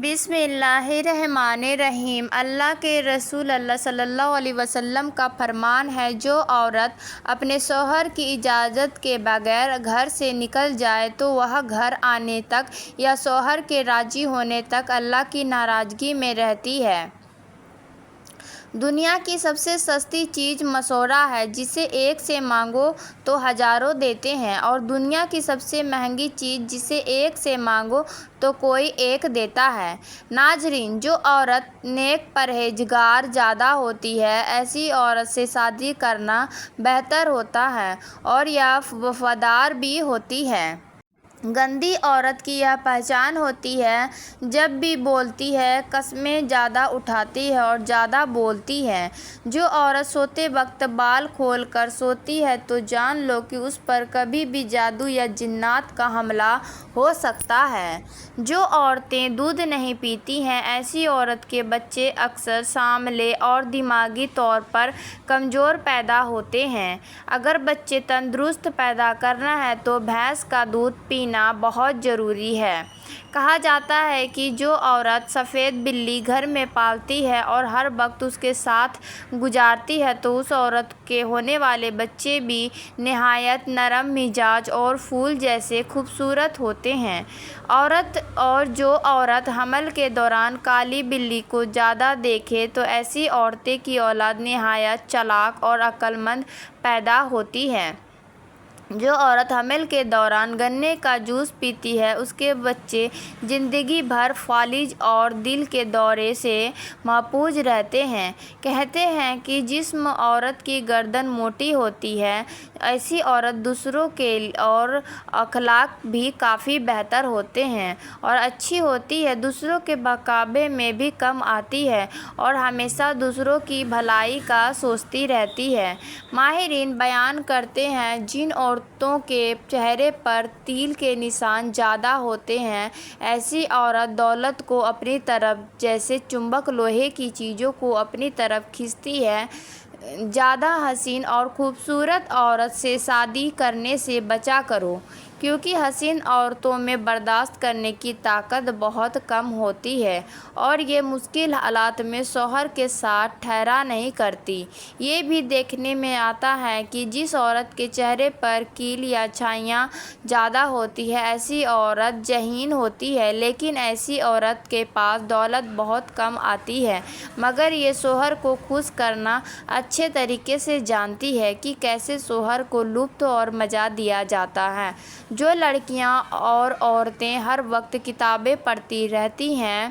بسم اللہ الرحمن الرحیم۔ اللہ کے رسول صلی اللہ علیہ وسلم کا فرمان ہے، جو عورت اپنے شوہر کی اجازت کے بغیر گھر سے نکل جائے تو وہ گھر آنے تک یا شوہر کے راضی ہونے تک اللہ کی ناراضگی میں رہتی ہے۔ دنیا کی سب سے سستی چیز مشورہ ہے، جسے ایک سے مانگو تو ہزاروں دیتے ہیں، اور دنیا کی سب سے مہنگی چیز جسے ایک سے مانگو تو کوئی ایک دیتا ہے۔ ناظرین، جو عورت نیک پرہیزگار زیادہ ہوتی ہے، ایسی عورت سے شادی کرنا بہتر ہوتا ہے، اور یہ وفادار بھی ہوتی ہے۔ گندی عورت کی یہ پہچان ہوتی ہے، جب بھی بولتی ہے قسمیں زیادہ اٹھاتی ہے اور زیادہ بولتی ہے۔ جو عورت سوتے وقت بال کھول کر سوتی ہے تو جان لو کہ اس پر کبھی بھی جادو یا جنات کا حملہ ہو سکتا ہے۔ جو عورتیں دودھ نہیں پیتی ہیں، ایسی عورت کے بچے اکثر سانبلے اور دماغی طور پر کمزور پیدا ہوتے ہیں۔ اگر بچے تندرست پیدا کرنا ہے تو بھینس کا دودھ پینا بہت ضروری ہے۔ کہا جاتا ہے کہ جو عورت سفید بلی گھر میں پالتی ہے اور ہر وقت اس کے ساتھ گزارتی ہے تو اس عورت کے ہونے والے بچے بھی نہایت نرم مزاج اور پھول جیسے خوبصورت ہوتے ہیں۔ جو عورت حمل کے دوران کالی بلی کو زیادہ دیکھے تو ایسی عورتیں کی اولاد نہایت چالاک اور عقل مند پیدا ہوتی ہے۔ جو عورت حمل کے دوران گنے کا جوس پیتی ہے، اس کے بچے زندگی بھر فالج اور دل کے دورے سے محفوظ رہتے ہیں۔ کہتے ہیں کہ جس عورت کی گردن موٹی ہوتی ہے، ایسی عورت دوسروں کے اور اخلاق بھی کافی بہتر ہوتے ہیں اور اچھی ہوتی ہے، دوسروں کے مقابلے میں بھی کم آتی ہے اور ہمیشہ دوسروں کی بھلائی کا سوچتی رہتی ہے۔ ماہرین بیان کرتے ہیں، جن عورتوں کے چہرے پر تیل کے نشان زیادہ ہوتے ہیں، ایسی عورت دولت کو اپنی طرف جیسے چمبک لوہے کی چیزوں کو اپنی طرف کھینچتی ہے۔ زیادہ حسین اور خوبصورت عورت سے شادی کرنے سے بچا کرو، کیونکہ حسین عورتوں میں برداشت کرنے کی طاقت بہت کم ہوتی ہے اور یہ مشکل حالات میں شوہر کے ساتھ ٹھہرا نہیں کرتی۔ یہ بھی دیکھنے میں آتا ہے کہ جس عورت کے چہرے پر کیل یا چھائیاں زیادہ ہوتی ہیں، ایسی عورت ذہین ہوتی ہے، لیکن ایسی عورت کے پاس دولت بہت کم آتی ہے، مگر یہ شوہر کو خوش کرنا اچھے طریقے سے جانتی ہے کہ کیسے شوہر کو لطف اور مزہ دیا جاتا ہے۔ جو لڑکیاں اور عورتیں ہر وقت کتابیں پڑھتی رہتی ہیں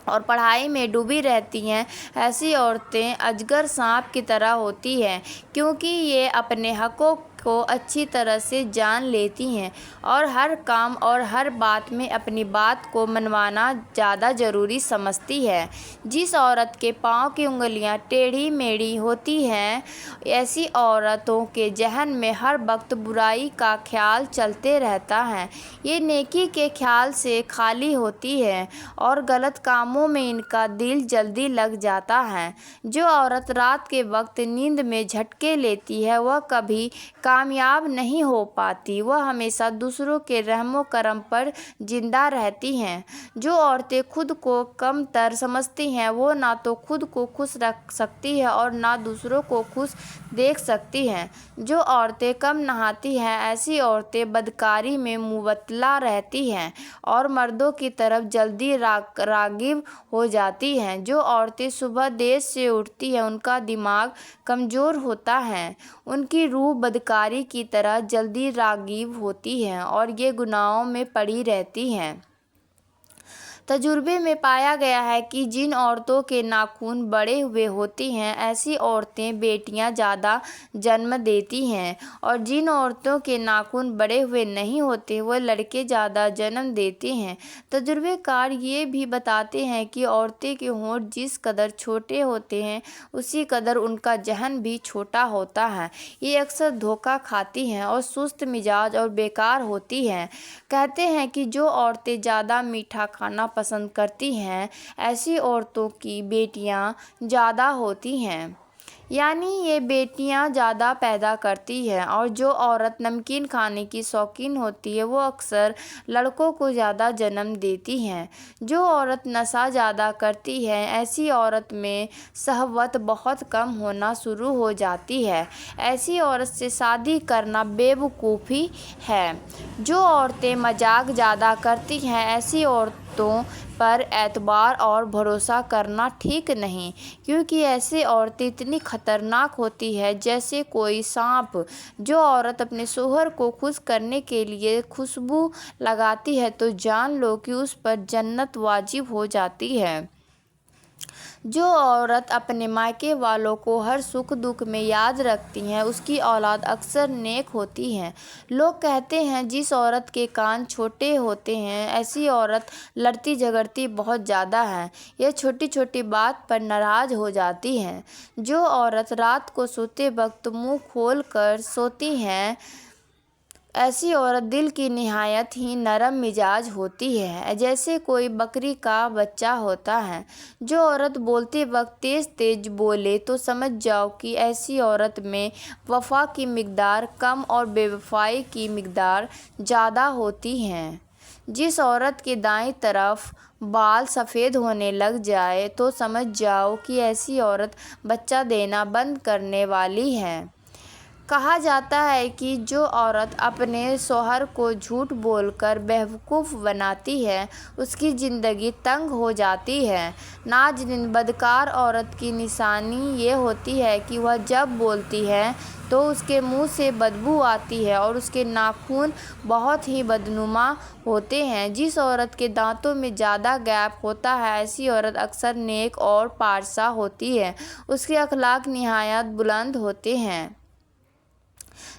اور پڑھائی میں ڈوبی رہتی ہیں، ایسی عورتیں اجگر سانپ کی طرح ہوتی ہیں، کیونکہ یہ اپنے حقوق کو اچھی طرح سے جان لیتی ہیں اور ہر کام اور ہر بات میں اپنی بات کو منوانا زیادہ ضروری سمجھتی ہیں۔ جس عورت کے پاؤں کی انگلیاں ٹیڑھی میڑھی ہوتی ہیں، ایسی عورتوں کے ذہن میں ہر وقت برائی کا خیال چلتے رہتا ہے، یہ نیکی کے خیال سے خالی ہوتی ہیں اور غلط کاموں میں ان کا دل جلدی لگ جاتا ہے۔ جو عورت رات کے وقت نیند میں جھٹکے لیتی ہے، وہ کبھی کامیاب نہیں ہو پاتی، وہ ہمیشہ دوسروں کے رحم و کرم پر زندہ رہتی ہیں۔ جو عورتیں خود کو کم تر سمجھتی ہیں، وہ نہ تو خود کو خوش رکھ سکتی ہیں اور نہ دوسروں کو خوش دیکھ سکتی ہیں۔ جو عورتیں کم نہاتی ہیں، ایسی عورتیں بدکاری میں مبتلا رہتی ہیں اور مردوں کی طرف جلدی راغب ہو جاتی ہیں۔ جو عورتیں صبح دیر سے اٹھتی ہیں، ان کا دماغ کمزور ہوتا ہے، ان کی روح بدکاری کی طرف جلدی راغب ہوتی ہے اور یہ گناہوں میں پڑی رہتی ہیں۔ تجربے میں پایا گیا ہے کہ جن عورتوں کے ناخن بڑے ہوئے ہوتے ہیں، ایسی عورتیں بیٹیاں زیادہ جنم دیتی ہیں، اور جن عورتوں کے ناخن بڑے ہوئے نہیں ہوتے، وہ لڑکے زیادہ جنم دیتے ہیں۔ تجربہ کار یہ بھی بتاتے ہیں کہ عورتوں کے ہونٹ جس قدر چھوٹے ہوتے ہیں، اسی قدر ان کا ذہن بھی چھوٹا ہوتا ہے۔ یہ اکثر دھوکہ کھاتی ہیں اور سست مزاج اور بیکار ہوتی ہیں۔ کہتے ہیں کہ جو عورتیں زیادہ میٹھا کھانا پسند کرتی ہیں، ایسی عورتوں کی بیٹیاں زیادہ ہوتی ہیں۔ یعنی یہ بیٹیاں زیادہ پیدا کرتی ہیں، اور جو عورت نمکین کھانے کی شوقین ہوتی ہے وہ اکثر لڑکوں کو زیادہ جنم دیتی ہے۔ جو عورت نشہ زیادہ کرتی ہے، ایسی عورت میں شہوت بہت کم ہونا شروع ہو جاتی ہے۔ ایسی عورت سے شادی کرنا بے وقوفی ہے۔ جو عورتیں مذاق زیادہ کرتی ہیں، ایسی عورتوں پر اعتبار اور بھروسہ کرنا ٹھیک نہیں، کیونکہ ایسی عورتیں اتنی خطرناک ہوتی ہیں جیسے کوئی سانپ۔ جو عورت اپنے شوہر کو خوش کرنے کے لیے خوشبو لگاتی ہے تو جان لو کہ اس پر جنت واجب ہو جاتی ہے۔ جو عورت اپنے مائیکے والوں کو ہر سکھ دکھ میں یاد رکھتی ہے، اس کی اولاد اکثر نیک ہوتی ہے۔ لوگ کہتے ہیں جس عورت کے کان چھوٹے ہوتے ہیں ایسی عورت لڑتی جھگڑتی بہت زیادہ ہے، یہ چھوٹی چھوٹی بات پر ناراض ہو جاتی ہے۔ جو عورت رات کو سوتے وقت منہ کھول کر سوتی ہے، ایسی عورت دل کی نہایت ہی نرم مزاج ہوتی ہے، جیسے کوئی بکری کا بچہ ہوتا ہے۔ جو عورت بولتے وقت تیز تیز بولے تو سمجھ جاؤ کہ ایسی عورت میں وفا کی مقدار کم اور بے وفائی کی مقدار زیادہ ہوتی ہے۔ جس عورت کے دائیں طرف بال سفید ہونے لگ جائیں تو سمجھ جاؤ کہ ایسی عورت بچہ دینا بند کرنے والی ہے۔ کہا جاتا ہے کہ جو عورت اپنے شوہر کو جھوٹ بول کر بیوقوف بناتی ہے اس کی زندگی تنگ ہو جاتی ہے۔ ناظرین، بدکار عورت کی نشانی یہ ہوتی ہے کہ وہ جب بولتی ہے تو اس کے منہ سے بدبو آتی ہے اور اس کے ناخن بہت ہی بدنما ہوتے ہیں۔ جس عورت کے دانتوں میں زیادہ گیپ ہوتا ہے ایسی عورت اکثر نیک اور پارسا ہوتی ہے، اس کے اخلاق نہایت بلند ہوتے ہیں۔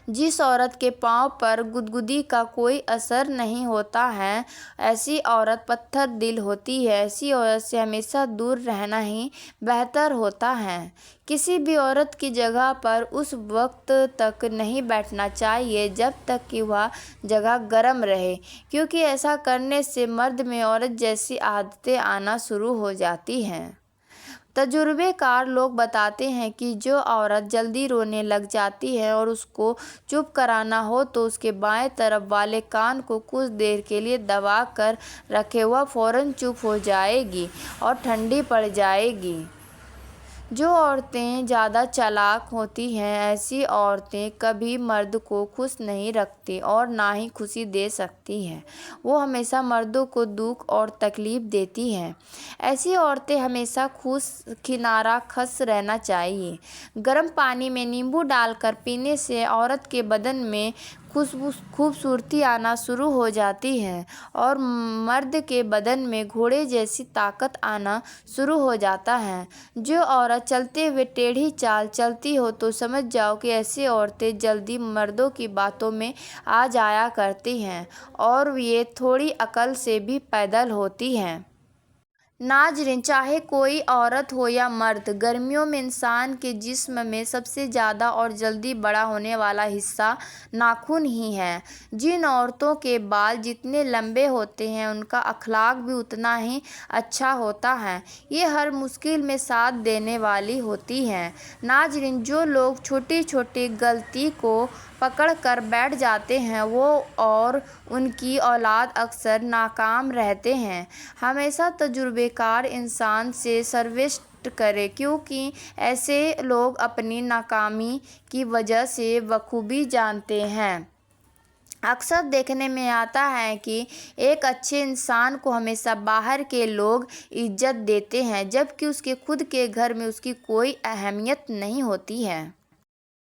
جس عورت کے پاؤں پر گدگدی کا کوئی اثر نہیں ہوتا ہے ایسی عورت پتھر دل ہوتی ہے، ایسی عورت سے ہمیشہ دور رہنا ہی بہتر ہوتا ہے۔ کسی بھی عورت کی جگہ پر اس وقت تک نہیں بیٹھنا چاہیے جب تک کہ وہ جگہ گرم رہے، کیونکہ ایسا کرنے سے مرد میں عورت جیسی عادتیں آنا شروع ہو جاتی ہیں۔ تجربہ کار لوگ بتاتے ہیں کہ جو عورت جلدی رونے لگ جاتی ہے اور اس کو چپ کرانا ہو تو اس کے بائیں طرف والے کان کو کچھ دیر کے لیے دبا کر رکھیں، وہ فوراً چپ ہو جائے گی اور ٹھنڈی پڑ جائے گی۔ جو عورتیں زیادہ چالاک ہوتی ہیں ایسی عورتیں کبھی مرد کو خوش نہیں رکھتی اور نہ ہی خوشی دے سکتی ہیں، وہ ہمیشہ مردوں کو دکھ اور تکلیف دیتی ہیں۔ ایسی عورتیں ہمیشہ کنارہ کش رہنا چاہیے۔ گرم پانی میں نیمبو ڈال کر پینے سے عورت کے بدن میں خوبصورتی آنا شروع ہو جاتی ہے اور مرد کے بدن میں گھوڑے جیسی طاقت آنا شروع ہو جاتا ہے۔ جو عورت چلتے ہوئے ٹیڑھی چال چلتی ہو تو سمجھ جاؤ کہ ایسی عورتیں جلدی مردوں کی باتوں میں آ جایا کرتی ہیں اور یہ تھوڑی عقل سے بھی پیدل ہوتی ہیں۔ ناظرین، چاہے کوئی عورت ہو یا مرد، گرمیوں میں انسان کے جسم میں سب سے زیادہ اور جلدی بڑا ہونے والا حصہ ناخن ہی ہے۔ جن عورتوں کے بال جتنے لمبے ہوتے ہیں ان کا اخلاق بھی اتنا ہی اچھا ہوتا ہے، یہ ہر مشکل میں ساتھ دینے والی ہوتی ہیں۔ ناظرین، جو لوگ چھوٹی چھوٹی غلطی کو پکڑ کر بیٹھ جاتے ہیں وہ اور ان کی اولاد اکثر ناکام رہتے ہیں۔ ہمیشہ تجربہ کار انسان سے سروسٹ کریں، کیونکہ ایسے لوگ اپنی ناکامی کی وجہ سے بخوبی جانتے ہیں۔ اکثر دیکھنے میں آتا ہے کہ ایک اچھے انسان کو ہمیشہ باہر کے لوگ عزت دیتے ہیں جبکہ اس کے خود کے گھر میں اس کی کوئی اہمیت نہیں ہوتی ہے۔